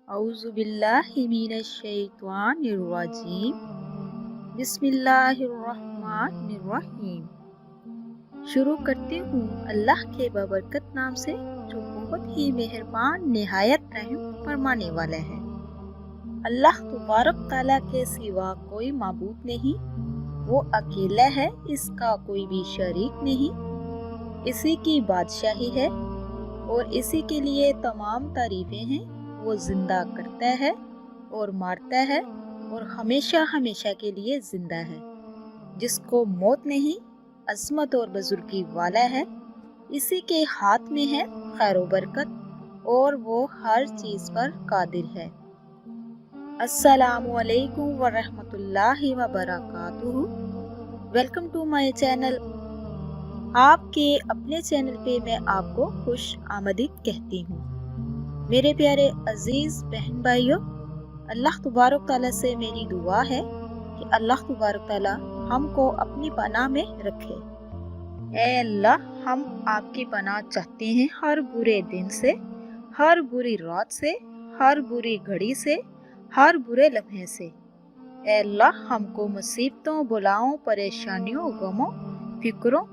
औज़ु बिल्लाहि मिनश शैतानिर रजीम। बिस्मिल्लाहिर्रहमानिर्रहीम। शुरू करती हूँ अल्लाह के बबरकत नाम से, जो बहुत ही मेहरबान निहायत रहम फरमाने वाला है। अल्लाह तबारक ताला के सिवा कोई माबूद नहीं, वो अकेला है, इसका कोई भी शरीक नहीं। इसी की बादशाही है और इसी के लिए तमाम तारीफें हैं। वो जिंदा करता है और मारता है और हमेशा हमेशा के लिए जिंदा है, जिसको मौत नहीं, अजमत और बुजुर्गी वाला है। इसी के हाथ में है खैर बरकत और वो हर चीज पर कादिर है। अस्सलामु अलैकुम व रहमतुल्लाहि व बरकातुहू। Welcome to my channel. आपके अपने चैनल पे मैं आपको खुश आमदीद कहती हूँ। मेरे प्यारे अजीज बहन भाइयों, अल्लाह तबारक ताला से मेरी दुआ है कि अल्लाह तबारक ताला हमको अपनी पनाह में रखे। ऐ अल्लाह, हम आपकी पनाह चाहते हैं हर बुरे दिन से, हर बुरी रात से, हर बुरी घड़ी से, हर बुरे लम्हे से। ऐ अल्लाह, हमको मुसीबतों, बलाओं, परेशानियों, गमों, फिक्रों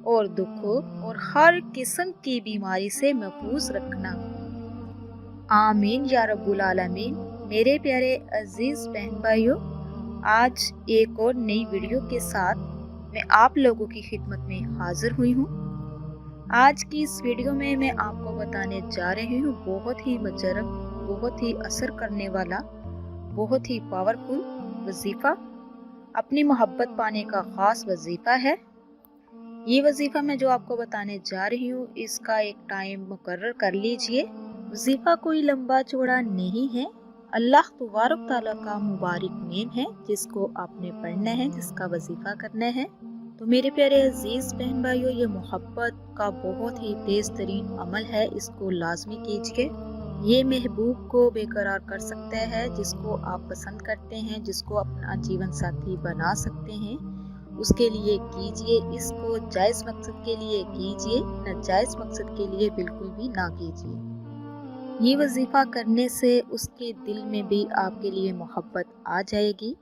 और दुखों और हर किस्म की बीमारी से महफूज रखना। आमीन या रब्बुल आलमीन। मेरे प्यारे अजीज बहन भाइयों, आज एक और नई वीडियो के साथ मैं आप लोगों की खिदमत में हाजिर हुई हूँ। आज की इस वीडियो में मैं आपको बताने जा रही हूँ बहुत ही मुजरब, बहुत ही असर करने वाला, बहुत ही पावरफुल वजीफा। अपनी मोहब्बत पाने का खास वजीफा है। ये वजीफा मैं जो आपको बताने जा रही हूँ, इसका एक टाइम मुकर्रर कर लीजिए। वजीफा कोई लंबा चौड़ा नहीं है, अल्लाह तबारक ताला का मुबारक नेम है, जिसको आपने पढ़ना है, जिसका वजीफा करना है। तो मेरे प्यारे अजीज बहन भाइयों, ये मोहब्बत का बहुत ही तेज तरीन अमल है, इसको लाजमी कीजिए। ये महबूब को बेकरार कर सकता है, जिसको आप पसंद करते हैं, जिसको अपना जीवन साथी बना सकते हैं, उसके लिए कीजिए। इसको जायज़ मकसद के लिए कीजिए, नाजायज़ मकसद के लिए बिल्कुल भी ना कीजिए। ये वजीफा करने से उसके दिल में भी आपके लिए मोहब्बत आ जाएगी।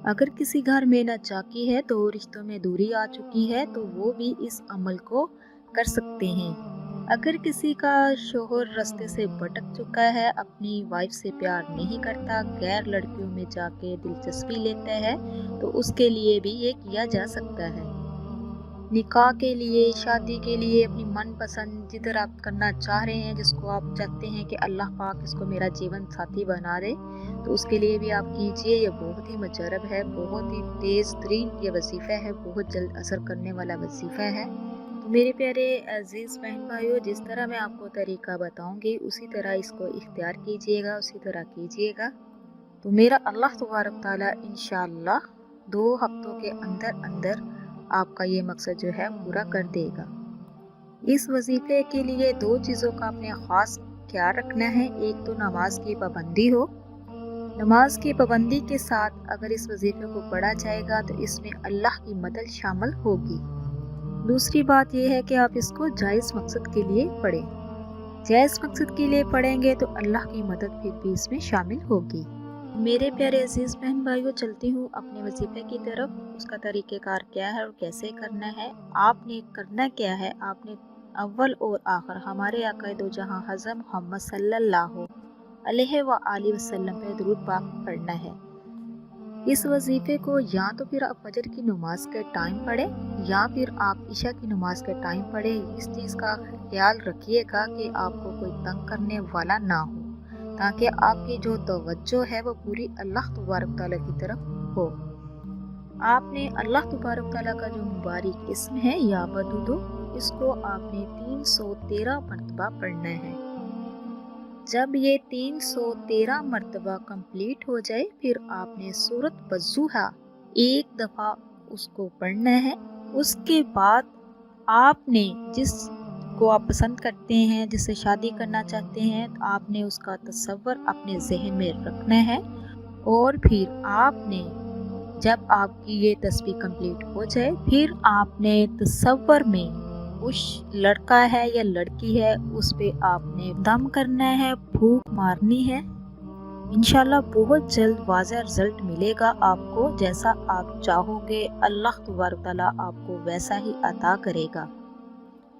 अगर किसी घर में नाचाकी है, तो रिश्तों में दूरी आ चुकी है, तो वो भी इस अमल को कर सकते हैं। अगर किसी का शोहर रास्ते से भटक चुका है, अपनी वाइफ से प्यार नहीं करता, गैर लड़कियों में जाके दिलचस्पी लेता है, तो उसके लिए भी ये किया जा सकता है। निकाह के लिए, शादी के लिए, अपनी मनपसंद जिधर आप करना चाह रहे हैं, जिसको आप चाहते हैं कि अल्लाह पाक इसको मेरा जीवन साथी बना दे, तो उसके लिए भी आप कीजिए। ये बहुत ही मुजरब है, बहुत ही तेज़ तरीन ये वजीफ़ा है, बहुत जल्द असर करने वाला वजीफ़ा है। तो मेरे प्यारे अजीज़ बहन भाइयों, जिस तरह मैं आपको तरीका बताऊंगी, उसी तरह इसको इख्तियार कीजिएगा, उसी तरह कीजिएगा। तो मेरा अल्लाह तबारक ताला इंशाअल्लाह 2 हफ्तों के अंदर अंदर आपका ये मकसद जो है पूरा कर देगा। इस वजीफे के लिए 2 चीज़ों का आपने ख़ास ख्याल रखना है। एक तो नमाज की पाबंदी हो। नमाज की पाबंदी के साथ अगर इस वजीफे को पढ़ा जाएगा तो इसमें अल्लाह की मदद शामिल होगी। दूसरी बात यह है कि आप इसको जायज़ मकसद के लिए पढ़ें। जायज़ मकसद के लिए पढ़ेंगे तो अल्लाह की मदद फिर भी इसमें शामिल होगी। मेरे प्यारे अजीज बहन भाइयों, चलती हूँ अपने वजीफे की तरफ। उसका तरीक़ेकार क्या है और कैसे करना है। आपने करना क्या है, आपने अव्वल और आखिर हमारे आका दो जहाँ हज़रत मोहम्मद सल्लल्लाहु अलैहि व आलिहि वसल्लम पे दुरूद पाक पढ़ना है। इस वजीफे को या तो फिर आप फजर की नमाज के टाइम पढ़ें, या फिर आप इशा की नमाज के टाइम पढ़ें। इस चीज़ का ख्याल रखिएगा कि आपको कोई तंग करने वाला ना हो, ताकि आपकी जो तवज्जो है वो पूरी अल्लाह तबारक ताला की तरफ हो। आपने अल्लाह तबारक ताला का जो मुबारक इस्म है या वदूदो, इसको आपने 313 मरतबा पढ़ना है। जब ये 313 मरतबा कंप्लीट हो जाए, फिर आपने सूरत वज़ुहा एक दफ़ा उसको पढ़ना है। उसके बाद आपने जिस को आप पसंद करते हैं, जिससे शादी करना चाहते हैं, तो आपने उसका तसव्वुर अपने जहन में रखना है। और फिर आपने जब आपकी ये तस्बीह कंप्लीट हो जाए, फिर आपने तसव्वुर में उस लड़का है या लड़की है उस पे आपने दम करना है, फूंक मारनी है। इंशाल्लाह बहुत जल्द वाज़ह रिजल्ट मिलेगा आपको, जैसा आप चाहोगे अल्लाह तबारक तआला आपको वैसा ही अता करेगा।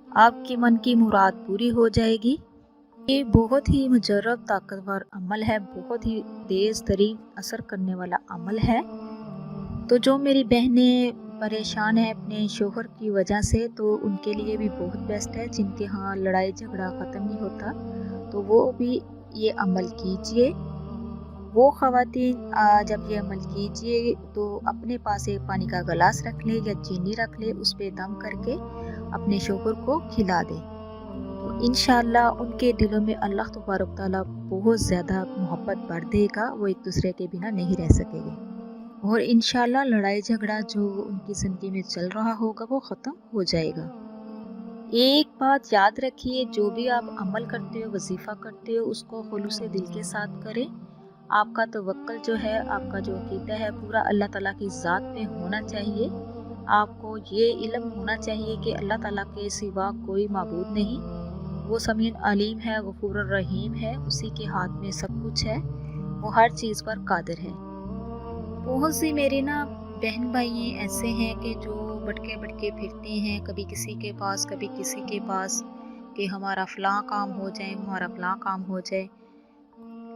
आपकी मन की मुराद पूरी हो जाएगी। ये बहुत ही मुजर्रब ताकतवर अमल है, बहुत ही तेज़ तरीन असर करने वाला अमल है। तो जो मेरी बहनें परेशान है अपने शोहर की वजह से, तो उनके लिए भी बहुत बेस्ट है। जिनके यहाँ लड़ाई झगड़ा ख़त्म नहीं होता तो वो भी ये अमल कीजिए। वो ख़वातीन जब ये अमल कीजिए तो अपने पास एक पानी का गिलास रख ले या चीनी रख ले, उस पे दम करके अपने शोहर को खिला दे। तो इंशाल्लाह उनके दिलों में अल्लाह तबारक तआला बहुत ज़्यादा मोहब्बत बढ़ देगा, वो एक दूसरे के बिना नहीं रह सकेंगे और इंशाल्लाह लड़ाई झगड़ा जो उनकी ज़िंदगी में चल रहा होगा वो ख़त्म हो जाएगा। एक बात याद रखिए, जो भी आप अमल करते हो, वजीफ़ा करते हो, उसको खुलूस दिल के साथ करें। आपका तवक्कल जो है, आपका जो अक़ीदा है पूरा अल्लाह ताला की ज़ात पे होना चाहिए। आपको ये इल्म होना चाहिए कि अल्लाह ताला के सिवा कोई माबूद नहीं। वो समीउन अलीम है, गफूर रहीम है, उसी के हाथ में सब कुछ है, वो हर चीज़ पर कादिर है। बहुत सी मेरे ना बहन भाई ऐसे हैं कि जो भटके भटके फिरते हैं, कभी किसी के पास कभी किसी के पास, कि हमारा फ़लाँ काम हो जाए, हमारा फ़लाँ काम हो जाए,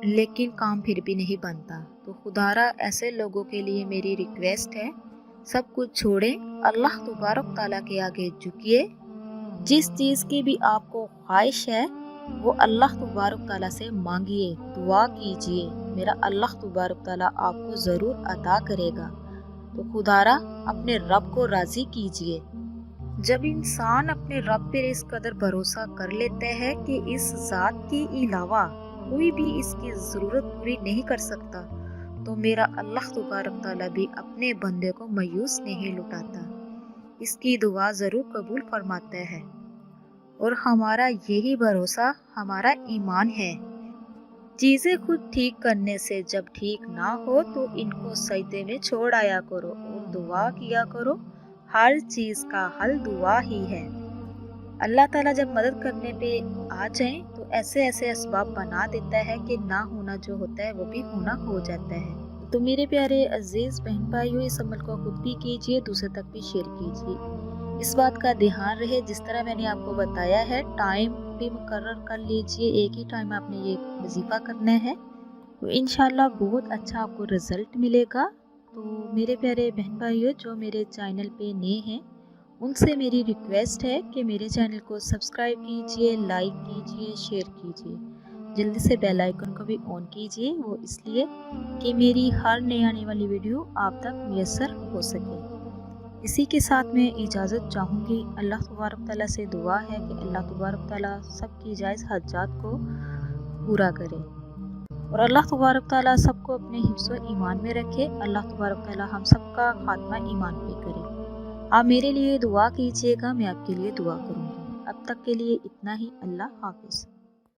लेकिन काम फिर भी नहीं बनता। तो खुदारा ऐसे लोगों के लिए मेरी रिक्वेस्ट है, सब कुछ छोड़ें, अल्लाह तबारक तआला के आगे झुकिए। जिस चीज़ की भी आपको ख्वाहिश है वो अल्लाह तबारक तआला से मांगिए, दुआ कीजिए, मेरा अल्लाह तबारक तआला आपको ज़रूर अता करेगा। तो खुदारा अपने रब को राज़ी कीजिए। जब इंसान अपने रब पर इस कदर भरोसा कर लेता है कि इस ज़ात के अलावा कोई भी इसकी ज़रूरत पूरी नहीं कर सकता, तो मेरा अल्लाह तबारक तआला भी अपने बंदे को मायूस नहीं लुटाता, इसकी दुआ ज़रूर कबूल फरमाता है। और हमारा यही भरोसा हमारा ईमान है। चीज़ें खुद ठीक करने से जब ठीक ना हो तो इनको सजदे में छोड़ आया करो और दुआ किया करो, हर चीज़ का हल दुआ ही है। अल्लाह ताला जब मदद करने पे आ जाए तो ऐसे ऐसे असबाब बना देता है कि ना होना जो होता है वो भी होना हो जाता है। तो मेरे प्यारे अजीज़ बहन भाइयों, इस अमल को खुद भी कीजिए, दूसरे तक भी शेयर कीजिए। इस बात का ध्यान रहे, जिस तरह मैंने आपको बताया है, टाइम भी मुकर्रर कर लीजिए, एक ही टाइम आपने ये वजीफ़ा करना है, तो इंशाल्लाह बहुत अच्छा आपको रिज़ल्ट मिलेगा। तो मेरे प्यारे बहन भाइयों, जो मेरे चैनल पे नए हैं, उनसे मेरी रिक्वेस्ट है कि मेरे चैनल को सब्सक्राइब कीजिए, लाइक कीजिए, शेयर कीजिए, जल्दी से बेल आइकन को भी ऑन कीजिए, वो इसलिए कि मेरी हर नई आने वाली वीडियो आप तक मुयस्सर हो सके। इसी के साथ मैं इजाज़त चाहूँगी। अल्लाह तबारक तआला से दुआ है कि अल्लाह तबारक तआला सबकी जायज़ हाजात को पूरा करे और अल्लाह तबारक तआला सबको अपने हिफ्ज़ व ईमान में रखे। अल्लाह तबारक तआला हम सबका खात्मा ईमान पे करे। आप मेरे लिए दुआ कीजिएगा, मैं आपके लिए दुआ करूँगी। अब तक के लिए इतना ही। अल्लाह हाफ़िज़।